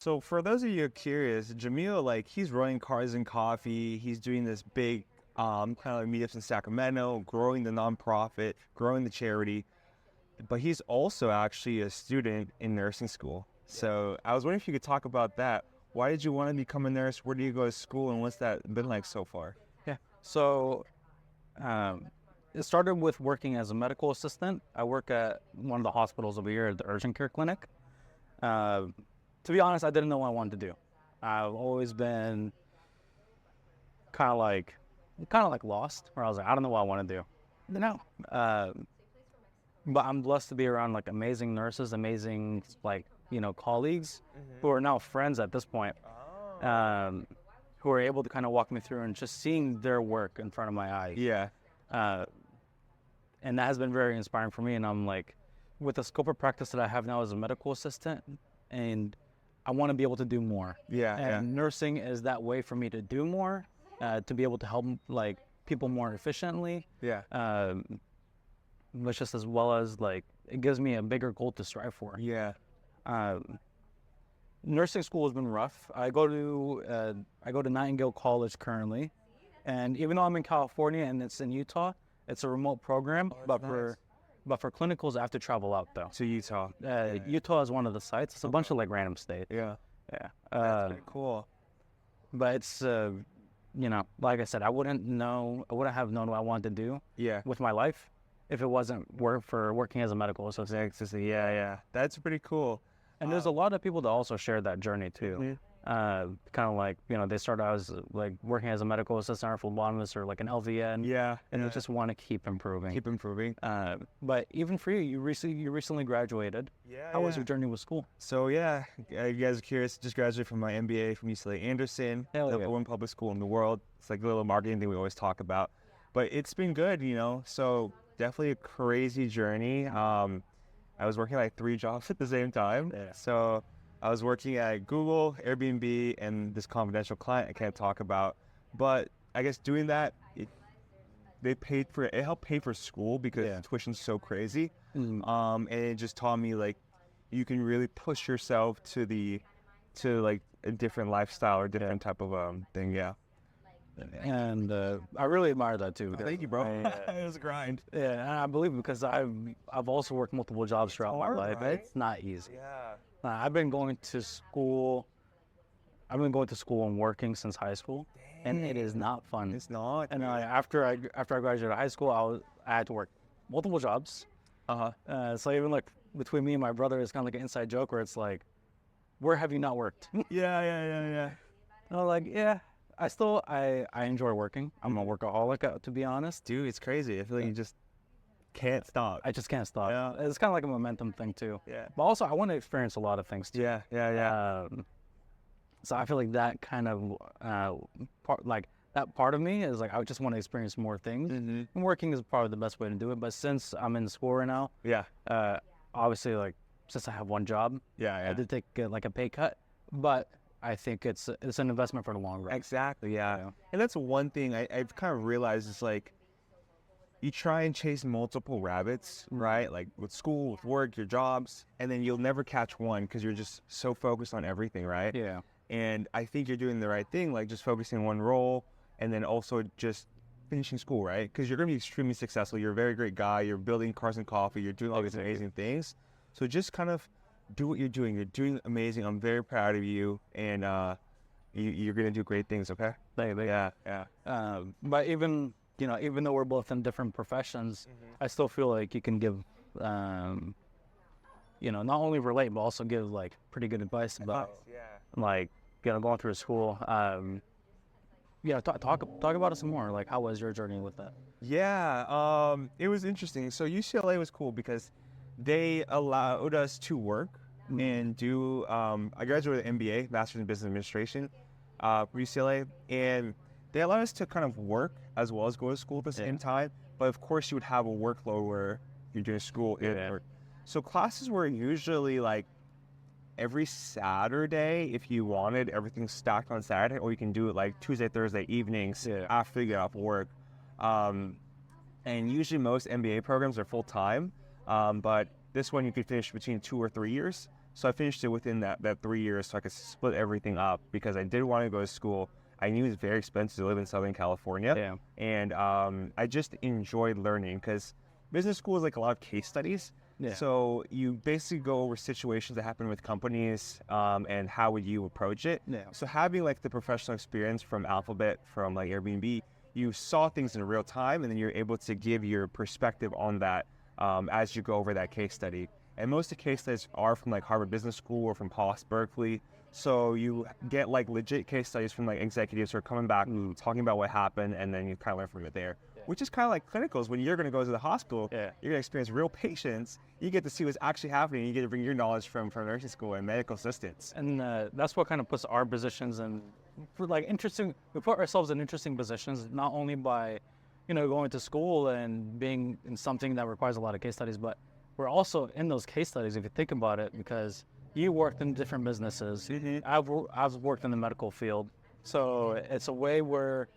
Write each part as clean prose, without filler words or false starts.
So for those of you curious, Jamil, like he's running Cars and Coffee. He's doing this big kind of like meetups in Sacramento, growing the nonprofit, growing the charity. But he's also actually a student in nursing school. So I was wondering if you could talk about that. Why did you want to become a nurse? Where do you go to school, and what's that been like so far? Yeah. So um, it started with working as a medical assistant. I work at one of the hospitals over here at the urgent care clinic. Uh, to be honest, I didn't know what I wanted to do. I've always been kind of like lost, where I was like, I don't know what I want to do. No. But I'm blessed to be around like amazing nurses, amazing colleagues who are now friends at this point. Who are able to kind of walk me through and just seeing their work in front of my eyes. Yeah. Uh, and that has been very inspiring for me. And I'm like, with the scope of practice that I have now as a medical assistant, and I want to be able to do more. Yeah. And nursing is that way for me to do more, to be able to help like people more efficiently. Yeah. But just as well as like it gives me a bigger goal to strive for. Yeah. Nursing school has been rough. I go to Nightingale College currently, and even though I'm in California and it's in Utah, it's a remote program. But for clinicals, I have to travel out though. To Utah. Utah is one of the sites. It's a bunch of like random states. Yeah. Yeah. That's pretty cool. But it's like I said, I wouldn't have known what I wanted to do. Yeah. With my life, if it wasn't for working as a medical assistant. Yeah. That's pretty cool. And there's a lot of people that also share that journey too. Mm-hmm. Kind of like, they started out as like working as a medical assistant or phlebotomist or like an LVN. Yeah. And they just want to keep improving. But even for you recently graduated. Yeah. How was your journey with school? So yeah, you guys are curious, just graduated from my MBA from UCLA Anderson, number one public school in the world. It's like a little marketing thing we always talk about. But it's been good, so definitely a crazy journey. I was working like 3 jobs at the same time. Yeah. So I was working at Google, Airbnb, and this confidential client I can't talk about. But I guess doing that, it helped pay for school because tuition's so crazy. Mm-hmm. And it just taught me like you can really push yourself to like a different lifestyle or different type of thing. Yeah. And I really admire that too. Thank you, bro. It was a grind. Yeah, and I believe because I've also worked multiple jobs throughout my life. Right? It's not easy. Yeah. I've been going to school and working since high school. Dang. And it is not fun. It's not. And after I graduated high school, I had to work multiple jobs. So even like between me and my brother, it's kind of like an inside joke where it's like, where have you not worked? Yeah. And I'm like, yeah. I enjoy working. I'm a workaholic, to be honest. Dude, it's crazy. I feel like you just can't stop. I just can't stop. Yeah. It's kind of like a momentum thing too. Yeah. But also, I want to experience a lot of things too. Yeah. So I feel like that kind of part of me is like I just want to experience more things. Mm-hmm. And working is probably the best way to do it. But since I'm in school right now, obviously like since I have one job, I did take like a pay cut, but I think it's an investment for the long run. Exactly, yeah. And that's one thing I've kind of realized is like you try and chase multiple rabbits, right? Like with school, with work, your jobs, and then you'll never catch one because you're just so focused on everything, right? Yeah. And I think you're doing the right thing, like just focusing on one role and then also just finishing school, right? Because you're going to be extremely successful. You're a very great guy. You're building Cars and Coffee. You're doing all these amazing things. So just kind of do what you're doing. You're doing amazing. I'm very proud of you, and you're gonna do great things. Okay? Yeah. But even though we're both in different professions, I still feel like you can give, not only relate but also give like pretty good advice about like going through school. Talk about it some more. Like, how was your journey with that? Yeah. It was interesting. So UCLA was cool because they allowed us to work and do, I graduated with an MBA, Master's in Business Administration, from UCLA, and they allowed us to kind of work as well as go to school at the same time, but of course you would have a workload where you're doing school and work. So classes were usually like every Saturday if you wanted, everything stacked on Saturday, or you can do it like Tuesday, Thursday evenings after you get off work. And usually most MBA programs are full-time, but this one you could finish between 2 or 3 years. So I finished it within that 3 years, so I could split everything up because I did want to go to school. I knew it was very expensive to live in Southern California, Yeah. and I just enjoyed learning because business school is like a lot of case studies. Yeah. So you basically go over situations that happen with companies, and how would you approach it. Yeah. So having like the professional experience from Alphabet, from like Airbnb, you saw things in real time, and then you're able to give your perspective on that as you go over that case study. And most of the case studies are from like Harvard Business School or from Post Berkeley. So you get like legit case studies from like executives who are coming back talking about what happened, and then you kind of learn from it there. Which is kind of like clinicals. When you're going to go to the hospital, you're going to experience real patients. You get to see what's actually happening. You get to bring your knowledge from nursing school and medical assistants. And that's what kind of puts our positions in, for like interesting. We put ourselves in interesting positions, not only by, going to school and being in something that requires a lot of case studies, but we're also in those case studies, if you think about it, because you worked in different businesses. I've worked in the medical field, so it's a way where,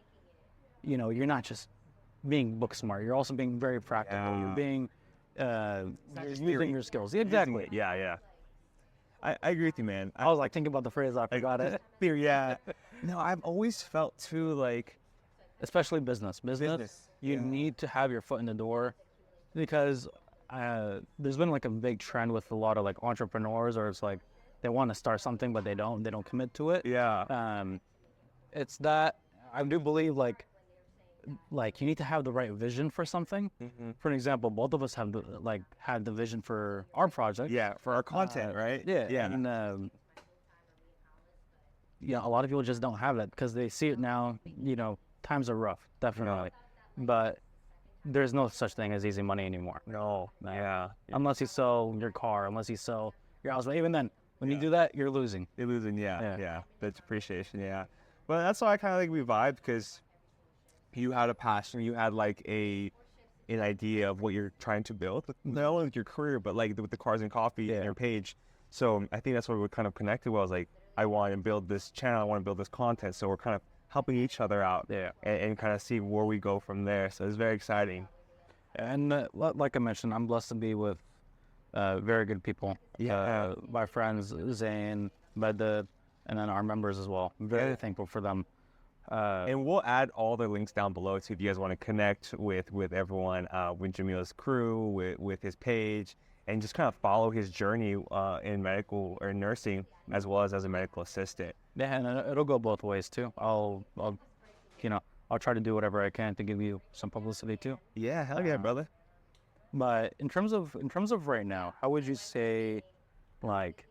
you're not just being book smart. You're also being very practical. You're being you're using your skills. Exactly. Yeah. I agree with you, man. I was like thinking about the phrase, I forgot it. Yeah. No, I've always felt too like, especially business. You need to have your foot in the door, because there's been like a big trend with a lot of like entrepreneurs, or it's like they want to start something but they don't commit to it. Yeah. It's that I do believe like you need to have the right vision for something. For an example, both of us have had the vision for our project. Yeah, for our content, right? Yeah. Yeah. And a lot of people just don't have that because they see it now. Times are rough, definitely, but there's no such thing as easy money anymore. No. Yeah. Unless you sell your car, unless you sell your house. But even then, when you do that, you're losing. You're losing, yeah. That's appreciation, yeah. But that's why I kind of like we vibed, because you had a passion, you had like an idea of what you're trying to build, not only with your career, but like with the Cars and Coffee and your page. So I think that's where we kind of connected. I was like, I want to build this channel, I want to build this content. So we're kind of helping each other out, and kind of see where we go from there. So it's very exciting. And like I mentioned, I'm blessed to be with very good people. My friends, Zane, Medda, and then our members as well. I'm very thankful for them. And we'll add all the links down below too if you guys want to connect with everyone, with Jamil's crew, with his page, and just kind of follow his journey in medical or nursing, as well as a medical assistant. Yeah, and it'll go both ways too. I'll try to do whatever I can to give you some publicity too. Yeah, hell yeah, brother. But in terms of right now, how would you say, like,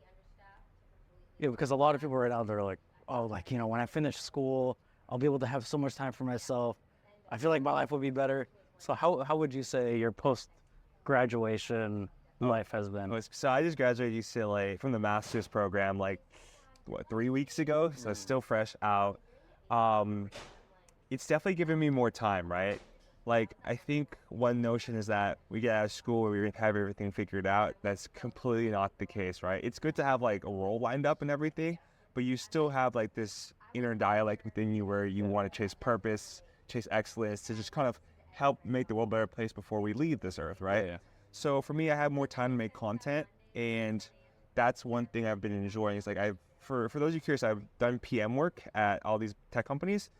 because a lot of people right now, they're like, oh, like, when I finish school, I'll be able to have so much time for myself. I feel like my life will be better. So how would you say your post-graduation life has been? So I just graduated UCLA from the master's program, like, 3 weeks ago? So it's still fresh out. It's definitely given me more time, right? Like, I think one notion is that we get out of school where we have everything figured out. That's completely not the case, right? It's good to have like a role lined up and everything, but you still have like this inner dialect within you where you want to chase purpose, chase excellence, to just kind of help make the world a better place before we leave this earth, right? Yeah. So for me, I have more time to make content, and that's one thing I've been enjoying. It's like for those of you curious, I've done PM work at all these tech companies.